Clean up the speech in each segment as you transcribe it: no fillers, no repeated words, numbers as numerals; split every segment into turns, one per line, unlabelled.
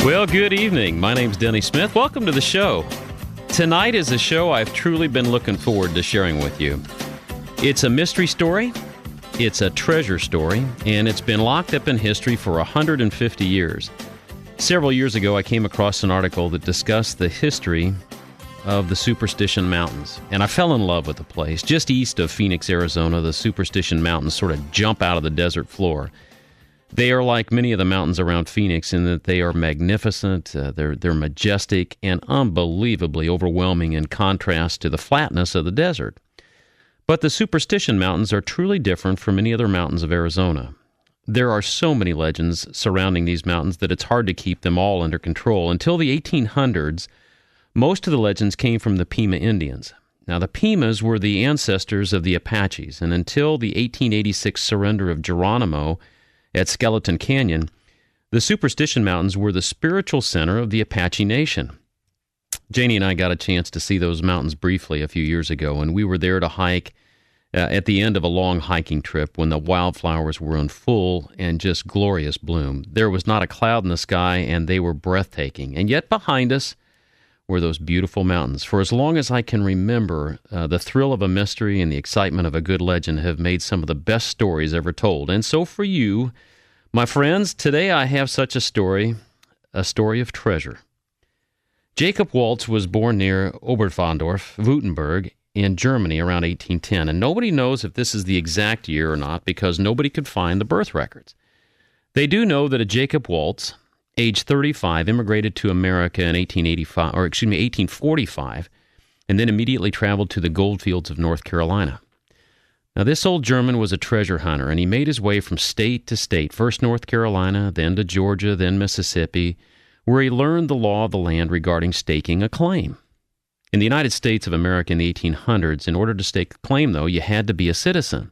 Well, good evening. My name's Denny Smith. Welcome to the show. Tonight is a show I've truly been looking forward to sharing with you. It's a mystery story, it's a treasure story, and it's been locked up in history for 150 years. Several years ago, I came across an article that discussed the history of the Superstition Mountains, and I fell in love with the place. Just east of Phoenix, Arizona, the Superstition Mountains sort of jump out of the desert floor. They are like many of the mountains around Phoenix in that they are magnificent, they're majestic, and unbelievably overwhelming in contrast to the flatness of the desert. But the Superstition Mountains are truly different from any other mountains of Arizona. There are so many legends surrounding these mountains that it's hard to keep them all under control. Until the 1800s, most of the legends came from the Pima Indians. Now, the Pimas were the ancestors of the Apaches, and until the 1886 surrender of Geronimo at Skeleton Canyon, the Superstition Mountains were the spiritual center of the Apache Nation. Janie and I got a chance to see those mountains briefly a few years ago, and we were there to hike at the end of a long hiking trip when the wildflowers were in full and just glorious bloom. There was not a cloud in the sky, and they were breathtaking. And yet behind us were those beautiful mountains. For as long as I can remember, the thrill of a mystery and the excitement of a good legend have made some of the best stories ever told. And so for you, my friends, today I have such a story of treasure. Jacob Waltz was born near Oberndorf, Württemberg, in Germany around 1810, and nobody knows if this is the exact year or not because nobody could find the birth records. They do know that a Jacob Waltz, age 35, immigrated to America in 1845, and then immediately traveled to the goldfields of North Carolina. Now, this old German was a treasure hunter, and he made his way from state to state, first North Carolina, then to Georgia, then Mississippi, where he learned the law of the land regarding staking a claim. In the United States of America in the 1800s, in order to stake a claim, though, you had to be a citizen.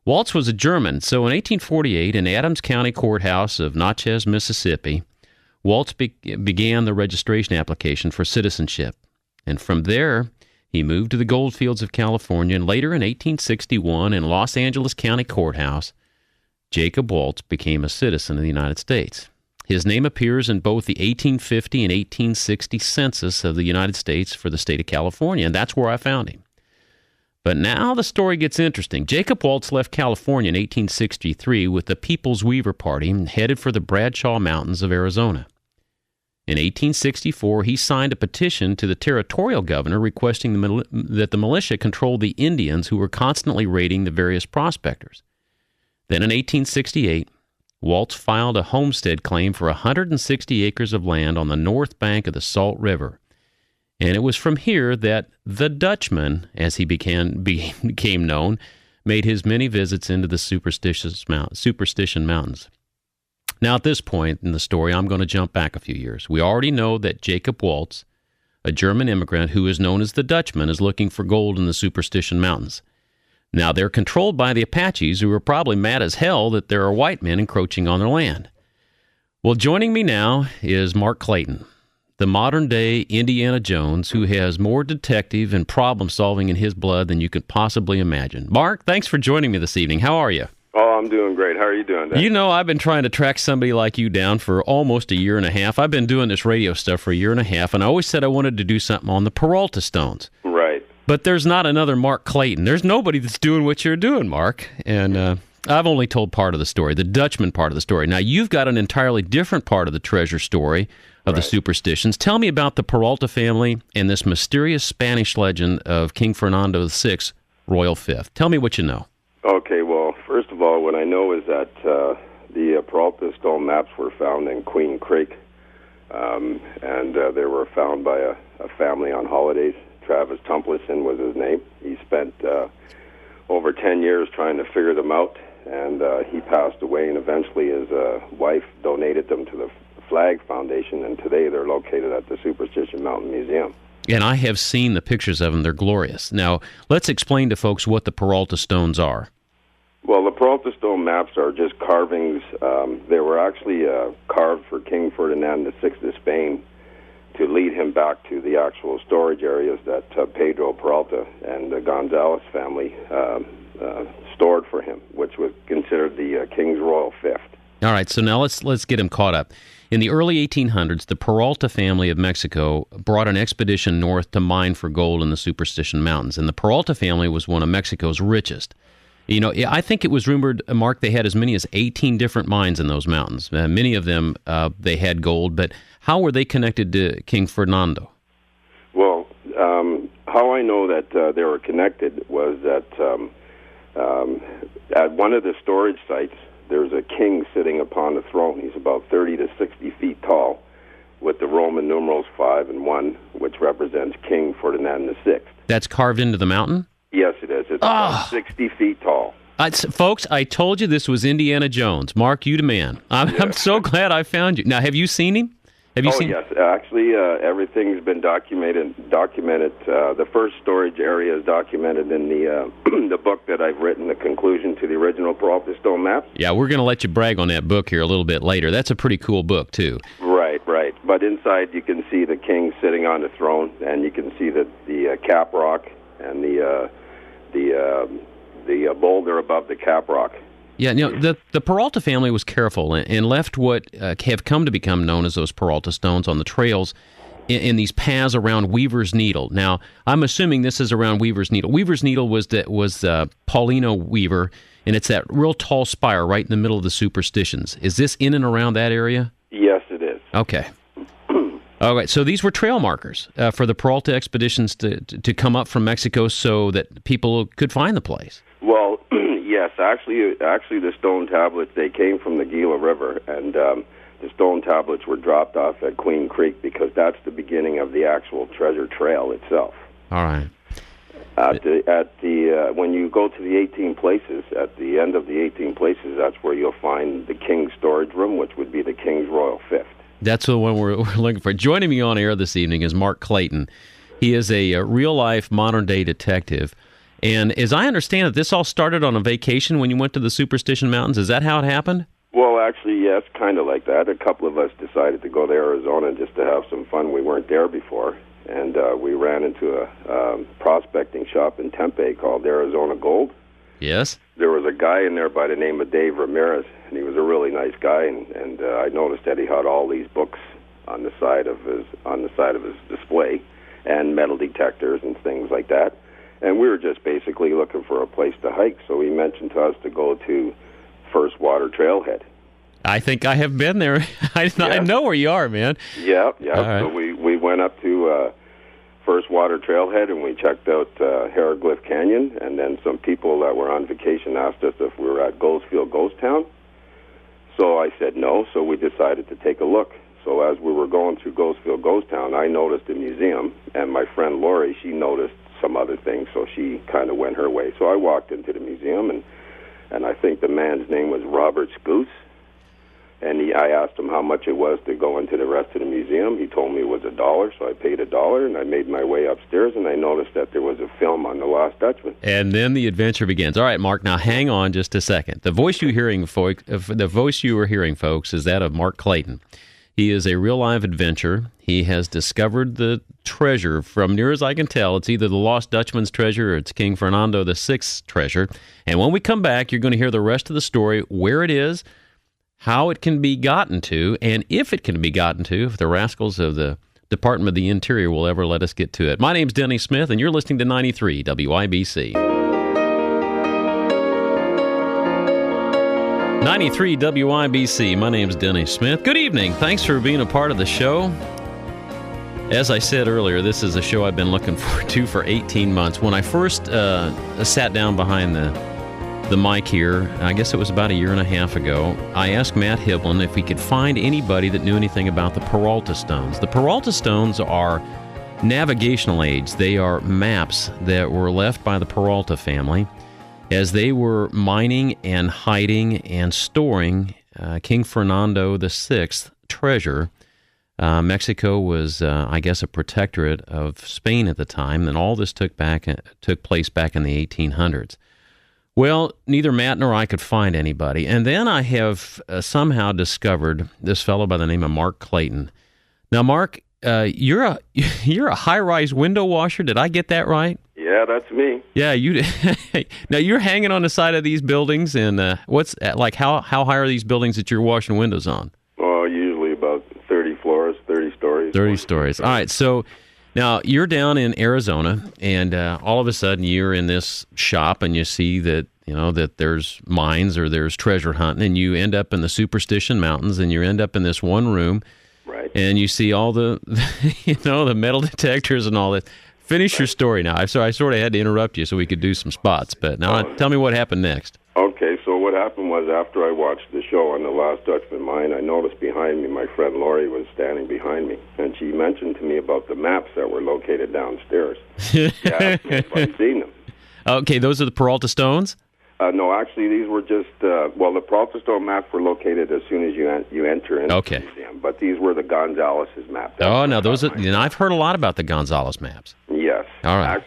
Waltz was a German, so in 1848, in Adams County Courthouse of Natchez, Mississippi, Waltz began the registration application for citizenship. And from there, he moved to the goldfields of California, and later in 1861, in Los Angeles County Courthouse, Jacob Waltz became a citizen of the United States. His name appears in both the 1850 and 1860 census of the United States for the state of California, and that's where I found him. But now the story gets interesting. Jacob Waltz left California in 1863 with the People's Weaver Party and headed for the Bradshaw Mountains of Arizona. In 1864, he signed a petition to the territorial governor requesting that the militia control the Indians who were constantly raiding the various prospectors. Then in 1868, Waltz filed a homestead claim for 160 acres of land on the north bank of the Salt River. And it was from here that the Dutchman, as he became known, made his many visits into the Superstition Mountains. Now, at this point in the story, I'm going to jump back a few years. We already know that Jacob Waltz, a German immigrant who is known as the Dutchman, is looking for gold in the Superstition Mountains. Now, they're controlled by the Apaches, who are probably mad as hell that there are white men encroaching on their land. Well, joining me now is Mark Clayton, the modern-day Indiana Jones, who has more detective and problem-solving in his blood than you could possibly imagine. Mark, thanks for joining me this evening. How are you?
Oh, I'm doing great. How are you doing, Dan?
You know, I've been trying to track somebody like you down for almost a year and a half. I've been doing this radio stuff for a year and a half, and I always said I wanted to do something on the Peralta stones.
Right.
But there's not another Mark Clayton. There's nobody that's doing what you're doing, Mark. And I've only told part of the story, the Dutchman part of the story. Now, you've got an entirely different part of the treasure story of the superstitions. Tell me about the Peralta family and this mysterious Spanish legend of King Fernando VI, Royal Fifth. Tell me what you know.
Okay, well, first of all, what I know is that the Peralta stone maps were found in Queen Creek, and they were found by a family on holidays. Travis Tumplison was his name. He spent over 10 years trying to figure them out, and he passed away, and eventually his wife donated them to the Flag Foundation, and today they're located at the Superstition Mountain Museum.
And I have seen the pictures of them. They're glorious. Now, let's explain to folks what the Peralta stones are.
Well, the Peralta stone maps are just carvings. They were actually carved for King Ferdinand VI of Spain to lead him back to the actual storage areas that Pedro Peralta and the Gonzalez family stored for him, which was considered the King's Royal Fifth.
All right, so now let's get him caught up. In the early 1800s, the Peralta family of Mexico brought an expedition north to mine for gold in the Superstition Mountains, and the Peralta family was one of Mexico's richest. You know, I think it was rumored, Mark, they had as many as 18 different mines in those mountains. Many of them, they had gold, but how were they connected to King Fernando?
Well, how I know that they were connected was that at one of the storage sites, there's a king sitting upon the throne. He's about 30 to 60 feet tall, with the Roman numerals 5 and 1, which represents King Ferdinand VI.
That's carved into the mountain?
Yes, it is. It's about 60 feet tall.
Folks, I told you this was Indiana Jones. Mark, you the man. I'm so glad I found you. Now, have you seen him?
Yes. Actually, everything's been documented. The first storage area is documented in the the book that I've written, the conclusion to the original Peralta stone maps.
Yeah, we're going to let you brag on that book here a little bit later. That's a pretty cool book, too.
Right. But inside you can see the king sitting on the throne, and you can see the cap rock and the boulder above the cap rock.
Yeah, you know, the Peralta family was careful and left what have come to become known as those Peralta stones on the trails in these paths around Weaver's Needle. Now, I'm assuming this is around Weaver's Needle. Weaver's Needle was Paulino Weaver, and it's that real tall spire right in the middle of the Superstitions. Is this in and around that area?
Yes, it is.
Okay. All right, so these were trail markers for the Peralta expeditions to come up from Mexico so that people could find the place.
Well, yes, actually, the stone tablets, they came from the Gila River, and the stone tablets were dropped off at Queen Creek because that's the beginning of the actual treasure trail itself.
All right.
When you go to the 18 places, at the end of the 18 places, that's where you'll find the King's storage room, which would be the King's Royal Fifth. That's
the one we're looking for. Joining me on air this evening is Mark Clayton. He is a real-life, modern-day detective. And as I understand it, this all started on a vacation when you went to the Superstition Mountains. Is that how it happened?
Well, actually, yes, kind of like that. A couple of us decided to go to Arizona just to have some fun. We weren't there before. And we ran into a prospecting shop in Tempe called Arizona Gold.
Yes.
There was a guy in there by the name of Dave Ramirez, and he was a really nice guy. And I noticed that he had all these books on the side of his display, and metal detectors and things like that. And we were just basically looking for a place to hike, so he mentioned to us to go to First Water Trailhead.
I think I have been there. I know where you are, man.
Yeah.
Right.
So we went up to First Water Trailhead, and we checked out Hieroglyph Canyon, and then some people that were on vacation asked us if we were at Goldsfield Ghost Town. So I said no, so we decided to take a look. So as we were going through Goldsfield Ghost Town, I noticed a museum, and my friend Lori, she noticed some other things, so she kind of went her way. So I walked into the museum, and I think the man's name was Robert Scoose, and I asked him how much it was to go into the rest of the museum. He told me it was $1, so I paid $1, and I made my way upstairs, and I noticed that there was a film on the Lost Dutchman. And
then the adventure begins. All right, Mark, now hang on just a second. The voice you were hearing, folks, is that of Mark Clayton. He is a real-life adventurer. He has discovered the treasure. From near as I can tell, it's either the Lost Dutchman's treasure or it's King Fernando VI's treasure. And when we come back, you're going to hear the rest of the story, where it is, how it can be gotten to, and if it can be gotten to, if the rascals of the Department of the Interior will ever let us get to it. My name's Denny Smith, and you're listening to 93 WIBC. 93 WIBC. My name's Denny Smith. Good evening. Thanks for being a part of the show. As I said earlier, this is a show I've been looking forward to for 18 months. When I first sat down behind the mic here, I guess it was about a year and a half ago, I asked Matt Hiblin if he could find anybody that knew anything about the Peralta stones. The Peralta stones are navigational aids. They are maps that were left by the Peralta family as they were mining and hiding and storing King Fernando VI's treasure. Mexico was, I guess, a protectorate of Spain at the time, and all this took place back in the 1800s. Well, neither Matt nor I could find anybody, and then I have somehow discovered this fellow by the name of Mark Clayton. Now, Mark, you're a high-rise window washer. Did I get that right?
Yeah, Yeah, that's me.
Yeah, you. Now you're hanging on the side of these buildings, and what's like? How high are these buildings that you're washing windows on?
Oh, usually about 30 floors, 30 stories.
30 stories. All right, so now you're down in Arizona, and all of a sudden you're in this shop, and you see that that there's mines or there's treasure hunting, and you end up in the Superstition Mountains, and you end up in this one room,
right?
And you see all the the metal detectors and all that. Finish your story now. I sort of had to interrupt you so we could do some spots, but now tell me what happened next.
Okay, so what happened was after I watched the show on The Last Dutchman Mine, I noticed behind me my friend Lori was standing behind me, and she mentioned to me about the maps that were located downstairs. She asked me if I'd seen them.
Okay, those are the Peralta stones?
No, actually, these were just, the Peralta stone maps were located as soon as you enter into the museum, but these were the Gonzalez's maps.
Now those are, and I've heard a lot about the Gonzalez maps.
Yes.
All right.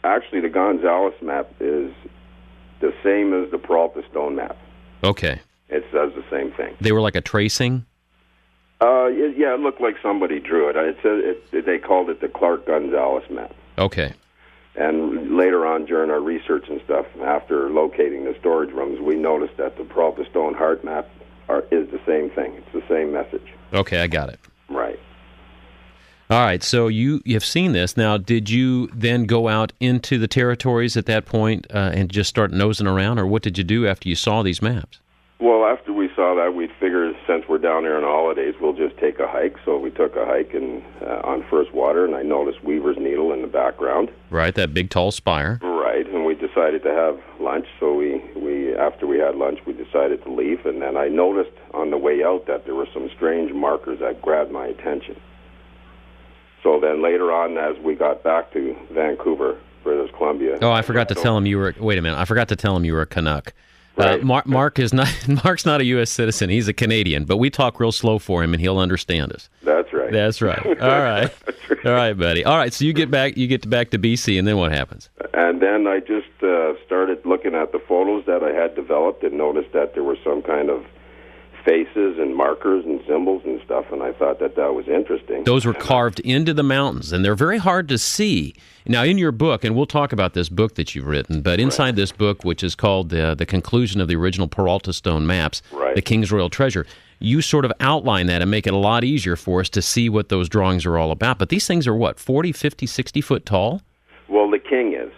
Actually, the Gonzalez map is the same as the Peralta stone map.
Okay.
It says the same thing.
They were like a tracing?
It looked like somebody drew it. They called it the Clark Gonzalez map.
Okay.
And later on during our research and stuff, after locating the storage rooms, we noticed that the Peralta stone heart map is the same thing. It's the same message.
Okay, I got it.
Right.
All right, so you've seen this. Now, did you then go out into the territories at that point and just start nosing around, or what did you do after you saw these maps?
Well, after we saw that, we figured since we're down there on holidays, we'll just take a hike. So we took a hike on First Water, and I noticed Weaver's Needle in the background.
Right, that big tall spire.
Right, and we decided to have lunch. So we after we had lunch, we decided to leave, and then I noticed on the way out that there were some strange markers that grabbed my attention. So then later on, as we got back to Vancouver, British Columbia.
Oh, I forgot to tell him you were. Wait a minute, I forgot to tell him you were a Canuck.
Right.
Mark's not a U.S. citizen. He's a Canadian, but we talk real slow for him, and he'll understand us.
That's right.
That's right. All right. All right, buddy. All right. So you get back to BC, and then what happens?
And then I just started looking at the photos that I had developed, and noticed that there were some kind of faces and markers and symbols and stuff, and I thought that was interesting.
Those were carved into the mountains, and they're very hard to see. Now, in your book, and we'll talk about this book that you've written, but inside this book, which is called The Conclusion of the Original Peralta Stone Maps, The King's Royal Treasure, you sort of outline that and make it a lot easier for us to see what those drawings are all about. But these things are what, 40, 50, 60 foot tall?
Well, the king is.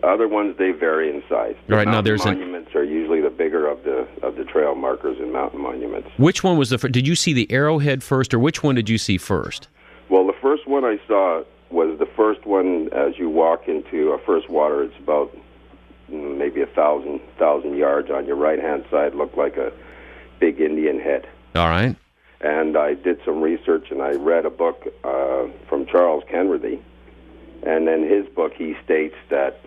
Other ones, they vary in size.
All right, now
there's monuments are usually the bigger of the trail markers and mountain monuments.
Which one was the first? Did you see the arrowhead first, or which one did you see first?
Well, the first one I saw was the first one as you walk into First Water. It's about maybe 1,000 yards on your right-hand side. Looked like a big Indian head.
All right.
And I did some research, and I read a book from Charles Kenworthy. And in his book, he states that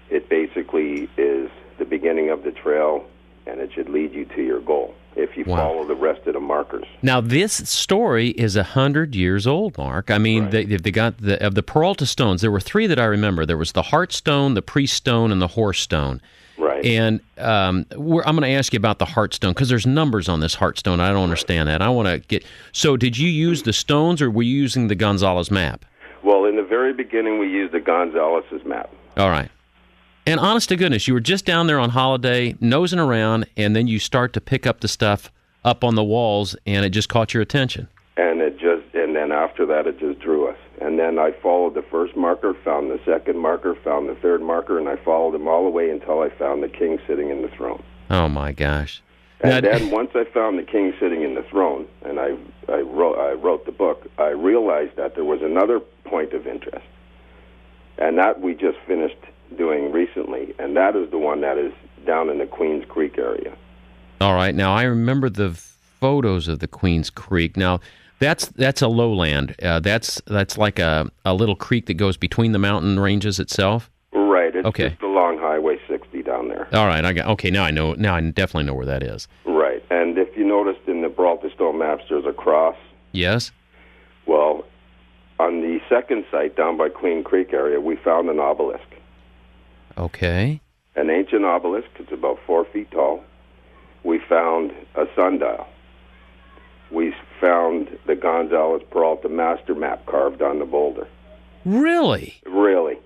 it basically is the beginning of the trail, and it should lead you to your goal if you follow the rest of the markers. Now,
this story is 100 years old, Mark. I mean, they got of the Peralta stones. There were three that I remember. There was the heart stone, the priest stone, and the horse stone.
Right.
And I'm going to ask you about the heart stone because there's numbers on this heart stone. I don't understand that. I want to get. So, did you use the stones, or were you using the Gonzalez map?
Well, in the very beginning, we used the Gonzalez's map.
All right. And honest to goodness, you were just down there on holiday, nosing around, and then you start to pick up the stuff up on the walls, and it just caught your attention.
And then after that, it just drew us. And then I followed the first marker, found the second marker, found the third marker, and I followed them all the way until I found the king sitting in the throne.
Oh, my gosh.
And then once I found the king sitting in the throne, and I wrote the book, I realized that there was another point of interest, and that we just finished doing recently, and that is the one that is down in the Queens Creek area.
All right. Now, I remember the photos of the Queens Creek. Now, that's a lowland. That's like a little creek that goes between the mountain ranges itself?
Right. It's just along Highway 60 down there.
All right. Now I know. Now I definitely know where that is.
Right. And if you noticed in the Peralta stone maps, there's a cross.
Yes.
Well, on the second site down by Queen Creek area, we found an obelisk.
Okay.
An ancient obelisk. It's about 4 feet tall. We found a sundial. We found the Gonzalez Peralta master map carved on the boulder.
Really?
Really.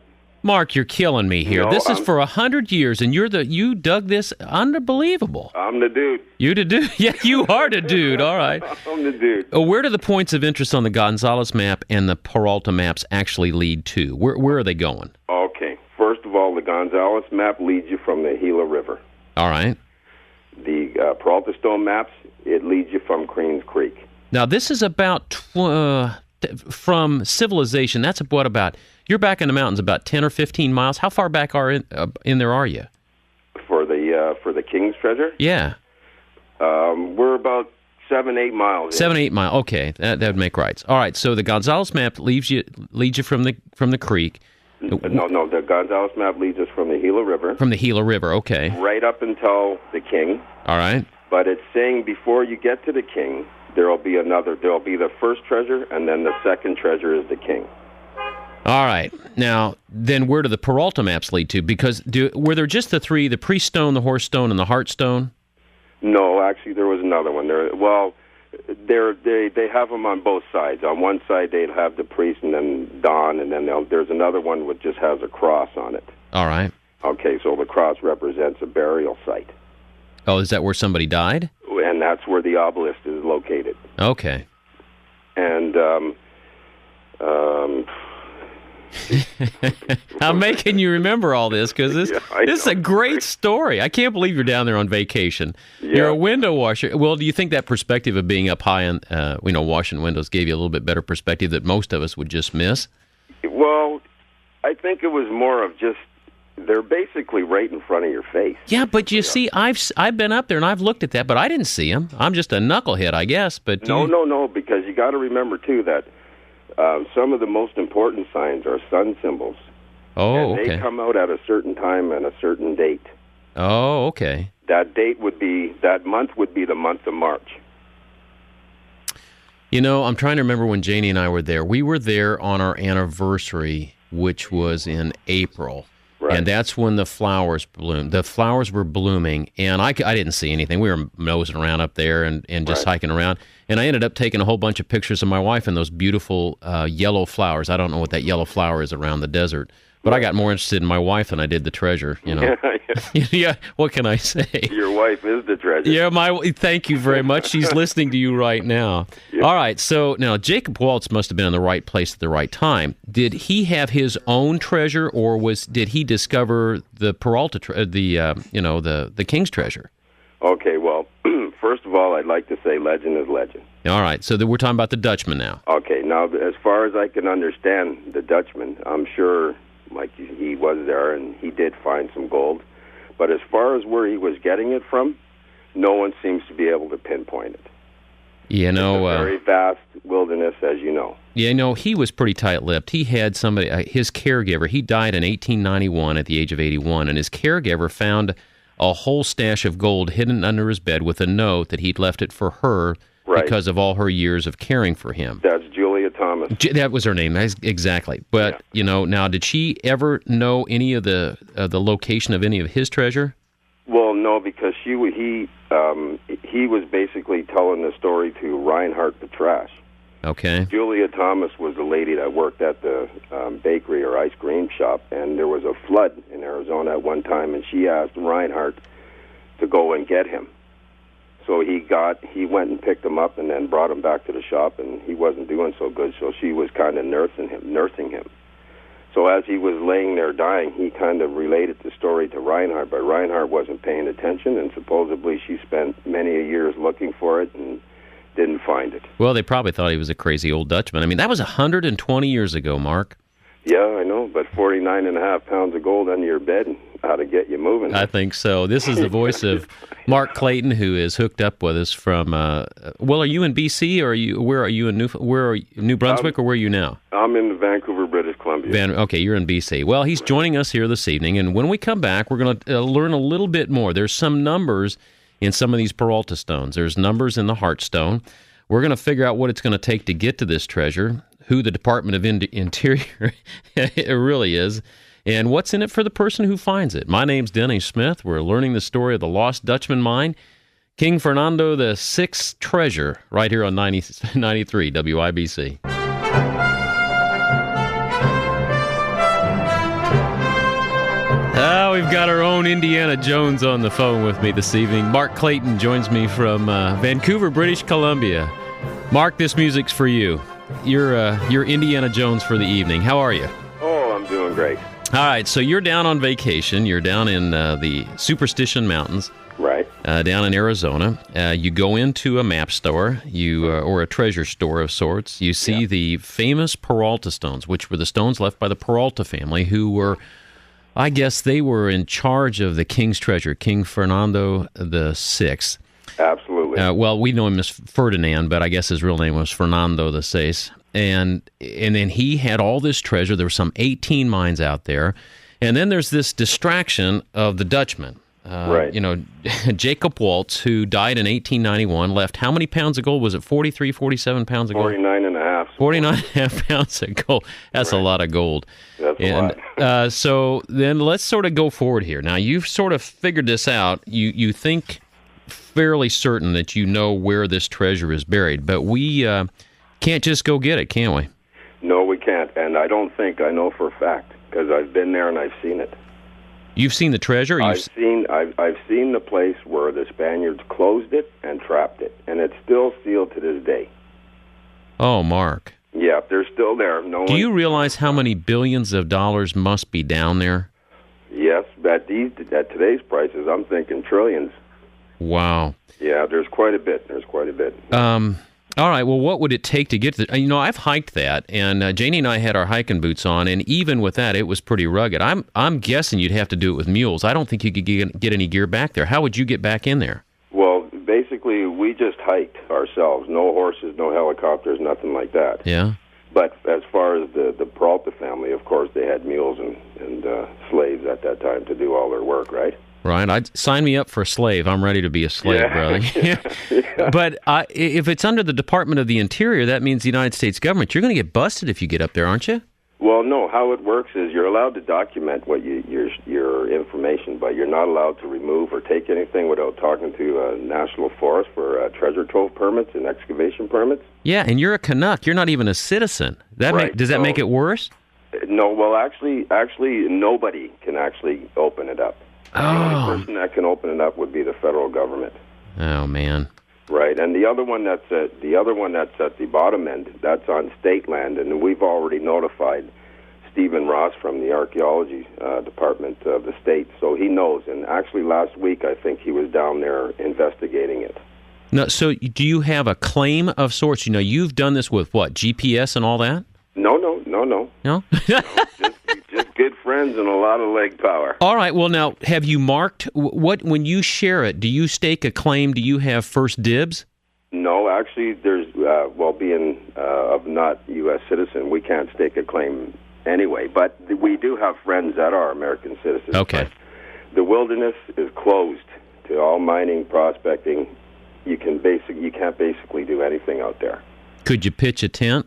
Mark, you're killing me here.
No,
This is for 100 years, and you dug this. Unbelievable.
I'm the dude.
You the dude? Yeah, you are the dude. All right.
I'm the dude.
Where do the points of interest on the Gonzales map and the Peralta maps actually lead to? Where are they going?
Okay. First of all, the Gonzales map leads you from the Gila River.
All right.
The Peralta Stone maps, it leads you from Creams Creek.
Now, this is about from civilization. That's what about? You're back in the mountains about 10 or 15 miles. How far back in there are you?
For the King's Treasure?
Yeah.
We're about 7-8 miles.
7-8 miles. Okay, that would make right. All right. So the Gonzales map leads you from the creek.
No. The Gonzales map leads us from the Gila River.
From the Gila River. Okay.
Right up until the King.
All right.
But it's saying before you get to the King, there'll be the first treasure, and then the second treasure is the King.
All right. Now, then where do the Peralta maps lead to? Because were there just the three, the priest stone, the horse stone, and the heart stone?
No, actually, there was another one. They have them on both sides. On one side, they'd have the priest and then Don, and then there's another one which just has a cross on it.
All right.
Okay, so the cross represents a burial site.
Oh, is that where somebody died?
And that's where the obelisk is located.
Okay.
And
I'm making you remember all this because this is a great story. I can't believe you're down there on vacation. Yeah. You're a window washer. Well, do you think that perspective of being up high on, washing windows gave you a little bit better perspective that most of us would just miss?
Well, I think it was more of just they're basically right in front of your face.
Yeah, but you see, I've been up there and I've looked at that, but I didn't see them. I'm just a knucklehead, I guess. But
no, because you got to remember too that some of the most important signs are sun symbols.
Oh,
and
okay.
They come out at a certain time and a certain date.
Oh, okay.
That month would be the month of March.
I'm trying to remember when Janie and I were there. We were there on our anniversary, which was in April. Right. And that's when the flowers bloomed. The flowers were blooming, and I didn't see anything. We were nosing around up there and just hiking around. And I ended up taking a whole bunch of pictures of my wife and those beautiful yellow flowers. I don't know what that yellow flower is around the desert, but I got more interested in my wife than I did the treasure, Yeah, what can I say?
Your wife is the treasure.
Yeah, thank you very much. She's listening to you right now. Yeah. All right, so now Jacob Waltz must have been in the right place at the right time. Did he have his own treasure, or did he discover the Peralta, the King's treasure?
Okay, well, first of all, I'd like to say legend is legend.
All right, so we're talking about the Dutchman now.
Okay, now as far as I can understand the Dutchman, I'm sure he was there and he did find some gold. But as far as where he was getting it from, no one seems to be able to pinpoint it. It's a very vast wilderness, as you know.
Yeah, he was pretty tight-lipped. He had somebody, his caregiver, he died in 1891 at the age of 81, and his caregiver found a whole stash of gold hidden under his bed with a note that he'd left it for her because of all her years of caring for him.
That's Julia Thomas.
That was her name, exactly. But, now, did she ever know any of the location of any of his treasure?
Well, no, because he was basically telling the story to Reinhard Petrasch.
Okay.
Julia Thomas was the lady that worked at the bakery or ice cream shop, and there was a flood in Arizona at one time, and she asked Reinhard to go and get him. So he went and picked him up and then brought him back to the shop, and he wasn't doing so good, so she was kind of nursing him. So as he was laying there dying, he kind of related the story to Reinhard, but Reinhard wasn't paying attention, and supposedly she spent many years looking for it and didn't find it.
Well, they probably thought he was a crazy old Dutchman. I mean, that was 120 years ago, Mark.
Yeah, I know, but 49.5 pounds of gold under your bed ought to get you moving.
I think so. This is the voice of Mark Clayton, who is hooked up with us from. Are you in BC or where are you in New Brunswick, or where are you now?
I'm in Vancouver, British Columbia.
Okay, you're in BC. Well, he's joining us here this evening, and when we come back, we're going to learn a little bit more. There's some numbers in some of these Peralta stones. There's numbers in the Heart Stone. We're going to figure out what it's going to take to get to this treasure, who the Department of Interior it really is, and what's in it for the person who finds it. My name's Denny Smith. We're learning the story of the lost Dutchman mine, King Fernando VI's treasure, right here on 93 WIBC. we've got our own Indiana Jones on the phone with me this evening. Mark Clayton joins me from Vancouver, British Columbia. Mark, this music's for you. You're Indiana Jones for the evening. How are you?
Oh, I'm doing great.
All right, so you're down on vacation. You're down in the Superstition Mountains.
Right.
Down in Arizona. You go into a map store, or a treasure store of sorts. You see the famous Peralta stones, which were the stones left by the Peralta family, who were, I guess they were in charge of the king's treasure, King Fernando VI.
Absolutely.
Well, we know him as Ferdinand, but I guess his real name was Fernando VI. And then he had all this treasure. There were some 18 mines out there. And then there's this distraction of the Dutchmen.
Right.
Jacob Waltz, who died in 1891, left how many pounds of gold? Was it 43, 47 pounds of gold?
49 and a half.
49 and a half pounds of gold. That's a lot of gold.
That's a
lot. So then let's sort of go forward here. Now, you've sort of figured this out. You think fairly certain that you know where this treasure is buried, but we can't just go get it, can we?
No, we can't, and I don't think I know for a fact, because I've been there and I've seen it.
You've seen the treasure?
I've seen the place where the Spaniards closed it and trapped it, and it's still sealed to this day.
Oh, Mark.
Yeah, they're still there.
Do you realize how many billions of dollars must be down there?
Yes, at today's prices, I'm thinking trillions.
Wow.
Yeah, there's quite a bit.
All right, well, what would it take to get to I've hiked that, and Janie and I had our hiking boots on, and even with that, it was pretty rugged. I'm guessing you'd have to do it with mules. I don't think you could get any gear back there. How would you get back in there?
Well, basically, we just hiked ourselves. No horses, no helicopters, nothing like that.
Yeah.
But as far as the Peralta family, of course, they had mules and slaves at that time to do all their work, right?
Right. Sign me up for a slave. I'm ready to be a slave, brother.
Yeah.
But if it's under the Department of the Interior, that means the United States government. You're going to get busted if you get up there, aren't you?
Well, no. How it works is you're allowed to document what your information, but you're not allowed to remove or take anything without talking to National Forest for treasure trove permits and excavation permits.
Yeah, and you're a Canuck. You're not even a citizen. Does that make it worse?
No. Well, actually, nobody can actually open it up. The only person that can open it up would be the federal government.
Oh, man.
Right, and the other one that's at the bottom end, that's on state land, and we've already notified Stephen Ross from the archaeology department of the state, so he knows. And actually, last week I think he was down there investigating it.
No, so do you have a claim of sorts? You've done this with what, GPS and all that?
No.
No?
Just good friends and a lot of leg power.
All right. Well, now, have you marked when you share it? Do you stake a claim? Do you have first dibs?
No, actually, there's being of not U.S. citizen, we can't stake a claim anyway. But we do have friends that are American citizens.
Okay.
But the wilderness is closed to all mining, prospecting. You can't basically do anything out there.
Could you pitch a tent?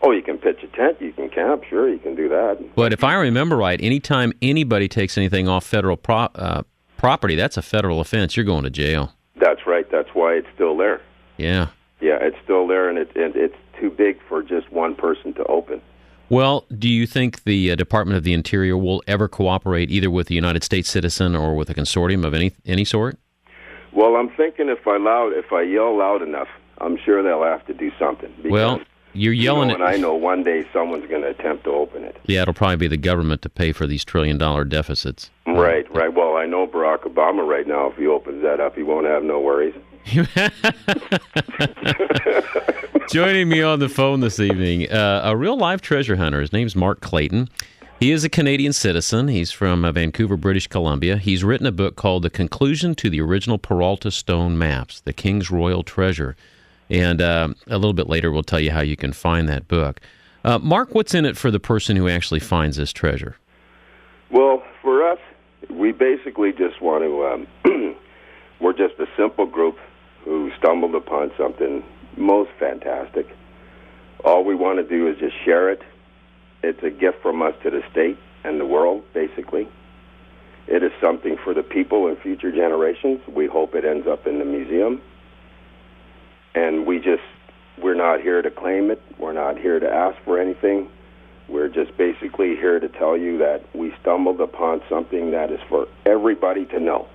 Oh, you can pitch a tent, you can camp, sure, you can do that.
But if I remember right, anytime anybody takes anything off federal property, that's a federal offense. You're going to jail.
That's right. That's why it's still there.
Yeah.
Yeah, it's still there, and it's too big for just one person to open.
Well, do you think the Department of the Interior will ever cooperate either with a United States citizen or with a consortium of any sort?
Well, I'm thinking if I yell loud enough, I'm sure they'll have to do something.
Well, you're yelling
and I know one day someone's going to attempt to open it.
Yeah, it'll probably be the government to pay for these trillion-dollar deficits.
Right. Well, I know Barack Obama right now, if he opens that up, he won't have no worries.
Joining me on the phone this evening, a real live treasure hunter. His name's Mark Clayton. He is a Canadian citizen. He's from Vancouver, British Columbia. He's written a book called The Conclusion to the Original Peralta Stone Maps, The King's Royal Treasure. And a little bit later, we'll tell you how you can find that book. Mark, what's in it for the person who actually finds this treasure?
Well, for us, we basically just want to, we're just a simple group who stumbled upon something most fantastic. All we want to do is just share it. It's a gift from us to the state and the world, basically. It is something for the people and future generations. We hope it ends up in the museum. And we're not here to claim it. We're not here to ask for anything. We're just basically here to tell you that we stumbled upon something that is for everybody to know.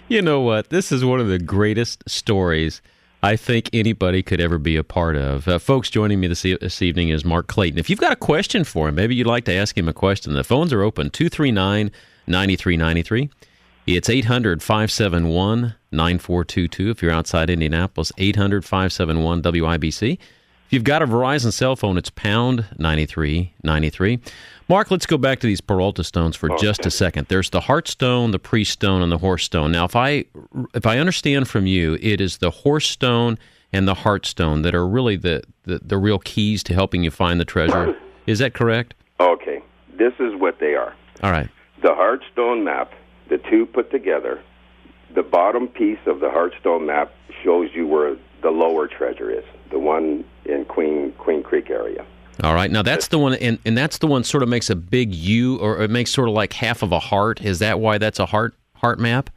You know what? This is one of the greatest stories I think anybody could ever be a part of. Folks, joining me this evening is Mark Clayton. If you've got a question for him, maybe you'd like to ask him a question, the phones are open, 239-9393. It's 800-571-9422 if you're outside Indianapolis, 800-571-WIBC. If you've got a Verizon cell phone, it's pound 9393. Mark, let's go back to these Peralta stones for just a second. There's the heart stone, the priest stone, and the horse stone. Now, if I understand from you, it is the horse stone and the heart stone that are really the real keys to helping you find the treasure. Is that correct?
Okay. This is what they are.
All right.
The heart stone map, the two put together, the bottom piece of the heart stone map shows you where the lower treasure is, the one in Queen Creek area.
All right. Now, that's the one, and that's the one sort of makes a big U, or it makes sort of like half of a heart. Is that why that's a heart map?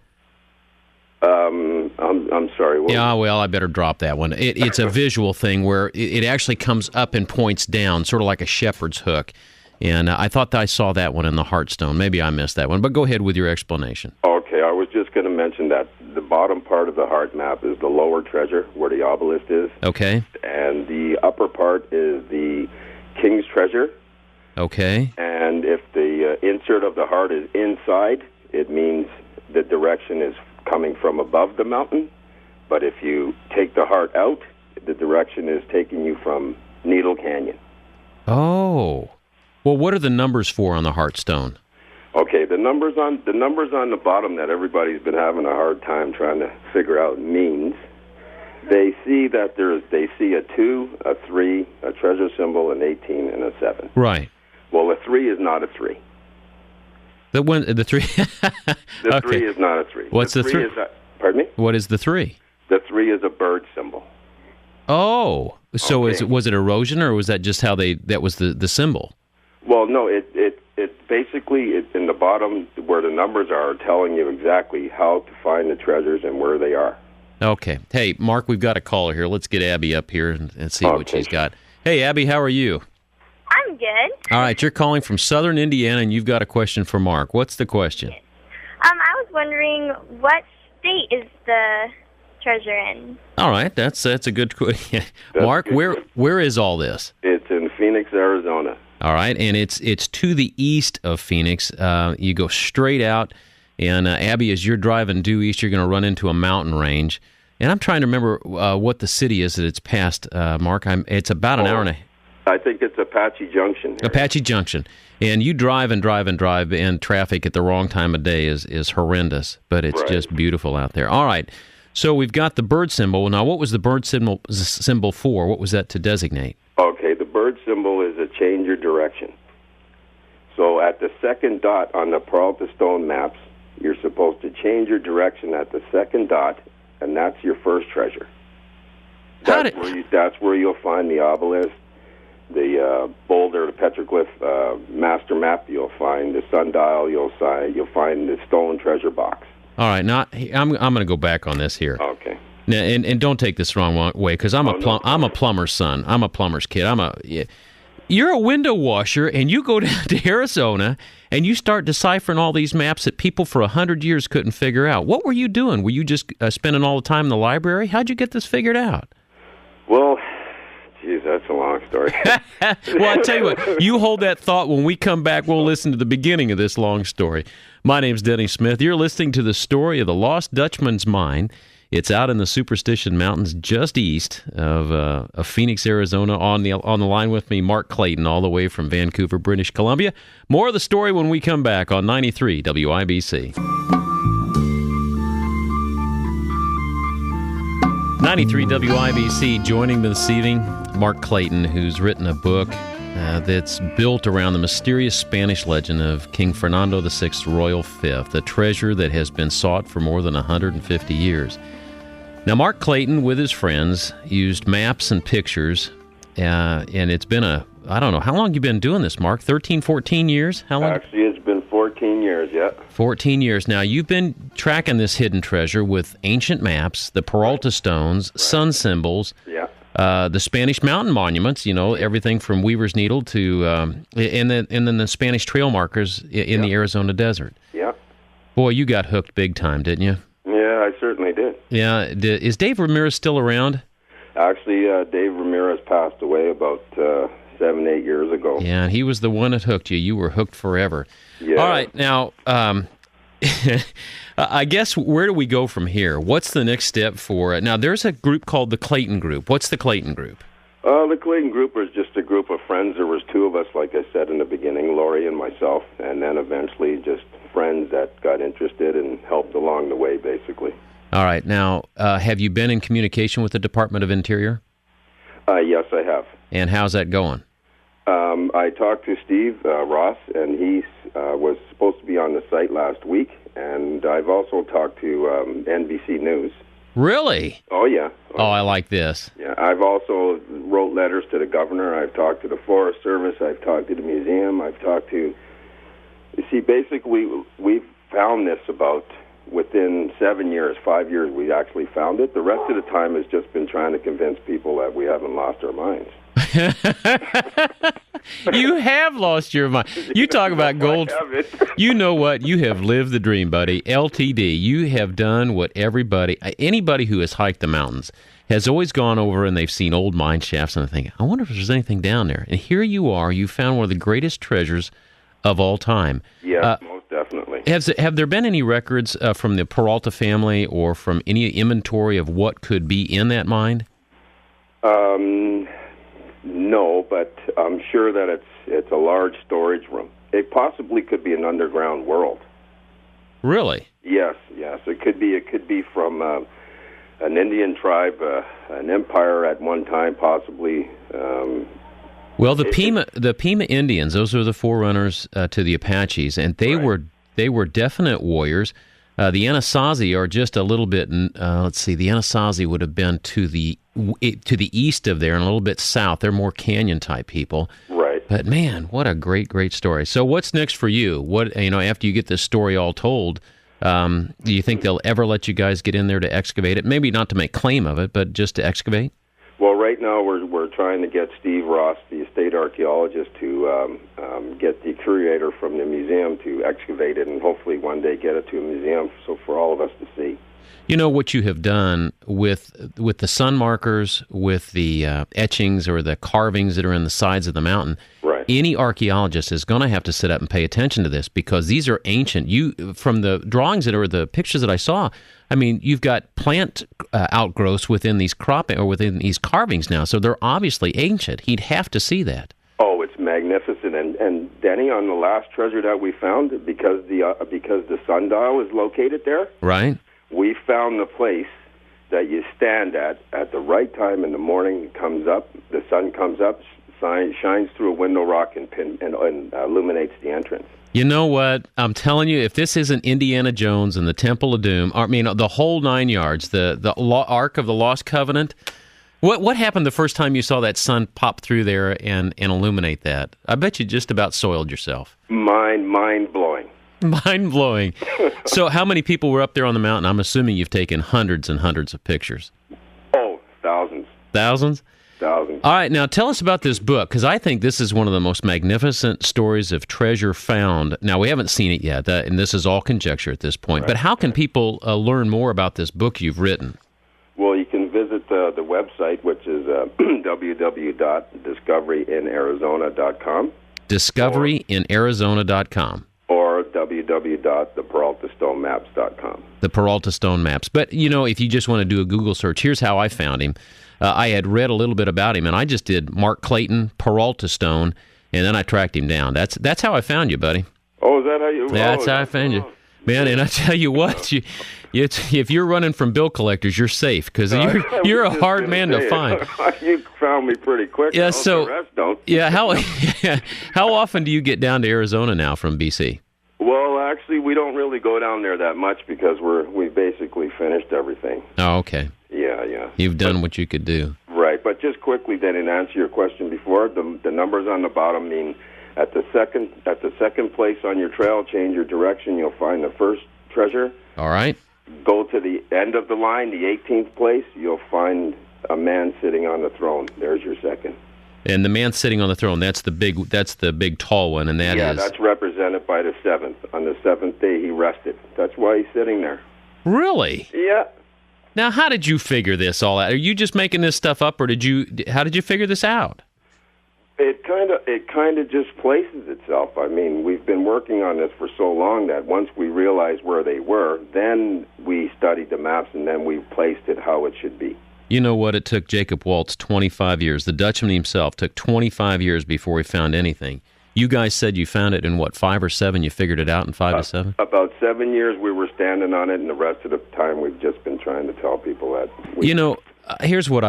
I'm sorry.
Yeah, well, I better drop that one. It's a visual thing where it actually comes up and points down, sort of like a shepherd's hook. And I thought that I saw that one in the Heartstone. Maybe I missed that one, but go ahead with your explanation.
Okay, I was just going to mention that the bottom part of the heart map is the lower treasure, where the obelisk is.
Okay.
And the upper part is the king's treasure.
Okay.
And if the insert of the heart is inside, it means the direction is coming from above the mountain. But if you take the heart out, the direction is taking you from Needle Canyon.
Oh. Well, what are the numbers for on the Heartstone?
Okay, the numbers on the bottom that everybody's been having a hard time trying to figure out means they see that they see a 2, a 3, a treasure symbol, an 18, and a 7.
Right.
Well, a 3 is not a 3.
The 3.
The
okay.
3 is not a 3.
What's the 3?
Pardon me?
What is the 3?
The 3 is a bird symbol.
Oh, so
okay.
was it erosion, or was that just how that was the symbol?
Well, no, it basically in the bottom where the numbers are telling you exactly how to find the treasures and where they are.
Okay. Hey, Mark, we've got a caller here. Let's get Abby up here and see what she's got. Hey, Abby, how are you?
I'm good.
All right, you're calling from southern Indiana, and you've got a question for Mark. What's the question?
I was wondering, what state is the treasure in?
All right, that's a good question. Mark, where is all this?
It's in Phoenix, Arizona.
All right, and it's to the east of Phoenix. You go straight out, and Abby, as you're driving due east, you're going to run into a mountain range. And I'm trying to remember what the city is that it's past, Mark. It's about an hour and a half.
I think it's Apache Junction.
Apache Junction. And you drive and drive and drive, and traffic at the wrong time of day is horrendous, but it's just beautiful out there. All right, so we've got the bird symbol. Now, what was the bird symbol for? What was that to designate?
Okay, the bird symbol is a change your direction. So at the second dot on the Peralta stone maps, you're supposed to change your direction at the second dot, and that's your first treasure. That's where you'll find the obelisk, the boulder, the petroglyph master map. You'll find the sundial. You'll find the stone treasure box.
All right, now I'm going to go back on this here.
Okay.
Now, and don't take this the wrong way, because I'm a plumber's son. I'm a plumber's kid. You're a window washer, and you go down to Arizona, and you start deciphering all these maps that people for 100 years couldn't figure out. What were you doing? Were you just spending all the time in the library? How'd you get this figured out?
Well, geez, that's a long story.
Well, I tell you what, you hold that thought. When we come back, we'll listen to the beginning of this long story. My name's Denny Smith. You're listening to the story of the Lost Dutchman's Mine. It's out in the Superstition Mountains just east of Phoenix, Arizona. On the line with me, Mark Clayton, all the way from Vancouver, British Columbia. More of the story when we come back on 93 WIBC. 93 WIBC, joining me this evening, Mark Clayton, who's written a book that's built around the mysterious Spanish legend of King Fernando VI's Royal Fifth, a treasure that has been sought for more than 150 years. Now, Mark Clayton, with his friends, used maps and pictures, and it's been I don't know, how long have you been doing this, Mark? 13, 14 years? How long?
Actually, it's been 14 years, yeah.
14 years. Now, you've been tracking this hidden treasure with ancient maps, the Peralta stones, sun symbols, the Spanish mountain monuments, everything from Weaver's Needle to, and then the Spanish trail markers in the Arizona desert.
Yeah.
Boy, you got hooked big time, didn't you?
Yeah, I certainly did.
Yeah. Is Dave Ramirez still around?
Actually, Dave Ramirez passed away about 7-8 years ago.
Yeah, he was the one that hooked you. You were hooked forever.
Yeah.
All right, now, I guess where do we go from here? What's the next step for it? Now, there's a group called the Clayton Group. What's the Clayton Group?
The Clayton Group was just a group of friends. There was 2 of us, like I said in the beginning, Lori and myself, and then eventually just friends that got interested and helped along the way, basically.
All right. Now, have you been in communication with the Department of Interior?
Yes, I have.
And how's that going?
I talked to Steve Ross, and he was supposed to be on the site last week, and I've also talked to NBC News.
Really?
Oh, yeah.
Oh, I like this.
Yeah, I've also wrote letters to the governor. I've talked to the Forest Service. I've talked to the museum. I've talked to... You see, basically, we've found this about within 7 years, 5 years, we actually found it. The rest of the time has just been trying to convince people that we haven't lost our minds.
You have lost your mind. You talk about gold. You know what? You have lived the dream, buddy. LTD. You have done what anybody who has hiked the mountains has always gone over and they've seen old mine shafts and they think, I wonder if there's anything down there. And here you are. You found one of the greatest treasures of all time.
Yeah, most definitely.
Have there been any records from the Peralta family or from any inventory of what could be in that mine?
No, but I'm sure that it's a large storage room. It possibly could be an underground world.
Really?
Yes. It could be from an Indian tribe, an empire at one time, possibly.
Well, the Pima Indians; those are the forerunners to the Apaches, and they were definite warriors. The Anasazi are just a little bit. Let's see. The Anasazi would have been to the east of there and a little bit south. They're more canyon type people.
Right.
But man, what a great story. So what's next for you? What after you get this story all told, do you think they'll ever let you guys get in there to excavate it? Maybe not to make claim of it, but just to excavate.
Well, right now we're trying to get Steve Ross, the estate archaeologist, to get the curator from the museum to excavate it, and hopefully one day get it to a museum for all of us to see.
You know what you have done with the sun markers, with the etchings or the carvings that are in the sides of the mountain.
Right.
Any archaeologist is going to have to sit up and pay attention to this because these are ancient. From the drawings the pictures that I saw, I mean, you've got plant outgrowths within these within these carvings now, so they're obviously ancient. He'd have to see that.
Oh, it's magnificent. And Denny, on the last treasure that we found, because the sundial is located there,
right?
We found the place that you stand at the right time in the morning. It comes up, the sun comes up, shines through a window rock and illuminates the entrance.
You know what? I'm telling you, if this isn't Indiana Jones and the Temple of Doom, I mean, the whole 9 yards, the Ark of the Lost Covenant, what happened the first time you saw that sun pop through there and illuminate that? I bet you just about soiled yourself. Mind-blowing. Mind-blowing. So how many people were up there on the mountain? I'm assuming you've taken hundreds and hundreds of pictures.
Oh, thousands.
Thousands?
Thousands.
All right, now tell us about this book, because I think this is one of the most magnificent stories of treasure found. Now, we haven't seen it yet, and this is all conjecture at this point, but how can people learn more about this book you've written?
Well, you can visit the website, which is www.discoveryinarizona.com.
Discoveryinarizona.com.
Or www.theperaltastonemaps.com.
The Peralta Stone Maps. But, if you just want to do a Google search, here's how I found him. I had read a little bit about him, and I just did Mark Clayton, Peralta Stone, and then I tracked him down. That's how I found you, buddy.
Oh, is that how you...
That's how I found you. Man, and I tell you what, if you're running from bill collectors, you're safe, because you're a hard man to find.
You found me pretty quick.
Yeah, so...
The rest don't.
Yeah, how often do you get down to Arizona now from BC?
Well, actually, we don't really go down there that much because we basically finished everything.
Oh, okay.
Yeah.
You've done what you could do.
Right, but just quickly then, in answer your question before, the numbers on the bottom mean at the second place on your trail, change your direction, you'll find the first treasure.
All right.
Go to the end of the line, the 18th place, you'll find a man sitting on the throne. There's your second.
And the man sitting on the throne, that's the big tall one, and
yeah, that's represented by the seventh. On the seventh day, he rested. That's why he's sitting there.
Really?
Yeah.
Now, how did you figure this all out? Are you just making this stuff up, or how did you figure this out?
It kind of just places itself. I mean, we've been working on this for so long that once we realized where they were, then we studied the maps, and then we placed it how it should be.
You know what? It took Jacob Waltz 25 years. The Dutchman himself took 25 years before he found anything. You guys said you found it in, 5 or 7? You figured it out in 5 to 7?
About 7 years we were standing on it, and the rest of the time we've just been trying to tell people that.
Here's what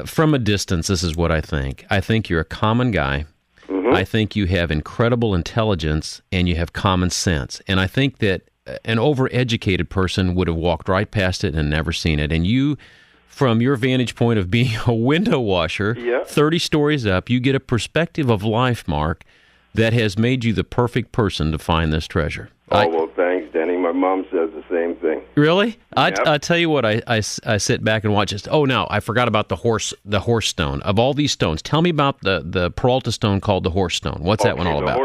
from a distance, this is what I think. I think you're a common guy. Mm-hmm. I think you have incredible intelligence, and you have common sense. And I think that an overeducated person would have walked right past it and never seen it. And you, from your vantage point of being a window washer, 30 stories up, you get a perspective of life, Mark, that has made you the perfect person to find this treasure.
Well, thanks, Denny. My mom says the same thing.
Really?
Yep.
I tell you what, I sit back and watch this. Oh, no, I forgot about the horse stone. Of all these stones, tell me about the Peralta stone called the horse stone. What's that one all about?
The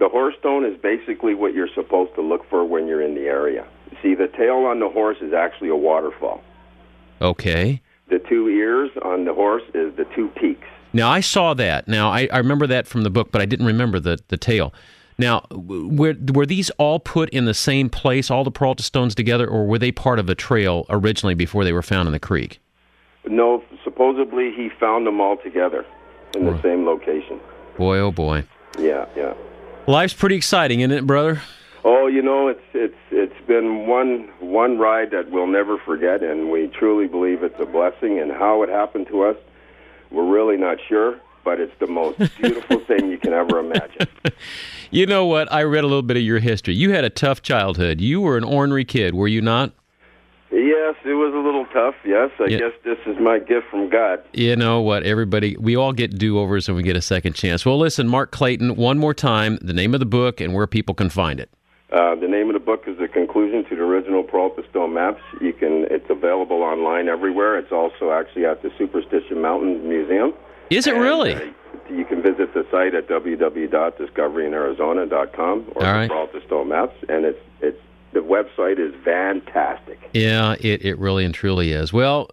horse stone is basically what you're supposed to look for when you're in the area. See, the tail on the horse is actually a waterfall.
Okay.
The 2 ears on the horse is the 2 peaks.
Now, I saw that. Now, I remember that from the book, but I didn't remember the tail. Now, were these all put in the same place, all the Peralta stones together, or were they part of a trail originally before they were found in the creek?
No, supposedly he found them all together in the same location.
Boy, oh boy.
Yeah.
Life's pretty exciting, isn't it, brother?
Oh, it's been one ride that we'll never forget, and we truly believe it's a blessing. And how it happened to us, we're really not sure, but it's the most beautiful thing you can ever imagine.
You know what? I read a little bit of your history. You had a tough childhood. You were an ornery kid, were you not?
Yes, it was a little tough, yes. I guess this is my gift from God. You
know what? We all get do-overs and we get a second chance. Well, listen, Mark Clayton, one more time, the name of the book and where people can find it.
The name of the book is The Conclusion to the Original Peralta Stone Maps. It's available online everywhere. It's also actually at the Superstition Mountain Museum.
Is it really?
You can visit the site at www.discoveryiinarizona.com or the Peralta Stone Maps, and the website is fantastic.
Yeah, it really and truly is. Well,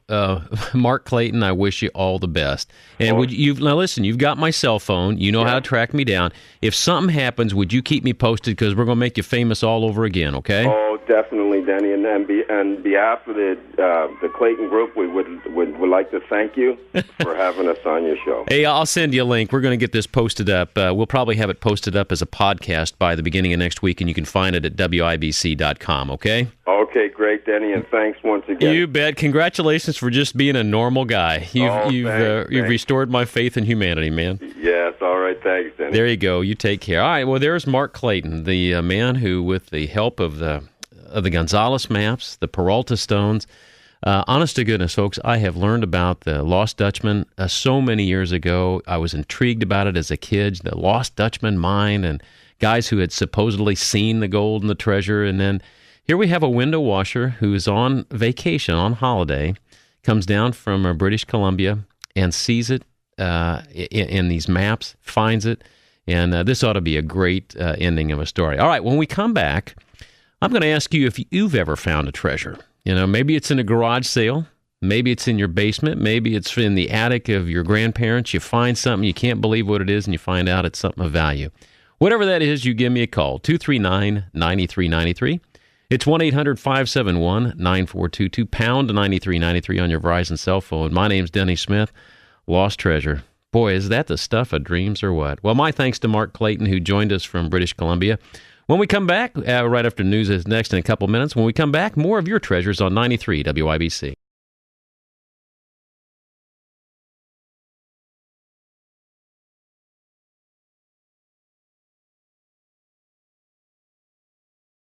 Mark Clayton, I wish you all the best. And now listen, you've got my cell phone. You know how to track me down. If something happens, would you keep me posted? Because we're going to make you famous all over again, okay?
Oh, definitely, Denny. And on behalf of the Clayton Group, we would like to thank you for having us on your show.
Hey, I'll send you a link. We're going to get this posted up. We'll probably have it posted up as a podcast by the beginning of next week, and you can find it at WIBC.com, okay?
Okay, great, Denny, and thanks once again.
You bet. Congratulations for just being a normal guy. You've restored my faith in humanity, man.
Yes, all right, thanks, Denny.
There you go. You take care. All right, well, there's Mark Clayton, the man who, with the help of the Gonzales maps, the Peralta stones, honest to goodness, folks, I have learned about the Lost Dutchman so many years ago. I was intrigued about it as a kid, the Lost Dutchman mine, and guys who had supposedly seen the gold and the treasure, and then here we have a window washer who is on vacation, on holiday, comes down from British Columbia and sees it in these maps, finds it, and this ought to be a great ending of a story. All right, when we come back, I'm going to ask you if you've ever found a treasure. Maybe it's in a garage sale, maybe it's in your basement, maybe it's in the attic of your grandparents. You find something, you can't believe what it is, and you find out it's something of value. Whatever that is, you give me a call, 239-9393. It's 1-800-571-9422, pound 9393 on your Verizon cell phone. My name's Denny Smith. Lost treasure. Boy, is that the stuff of dreams or what? Well, my thanks to Mark Clayton, who joined us from British Columbia. When we come back, right after news is next in a couple minutes, when we come back, more of your treasures on 93 WIBC.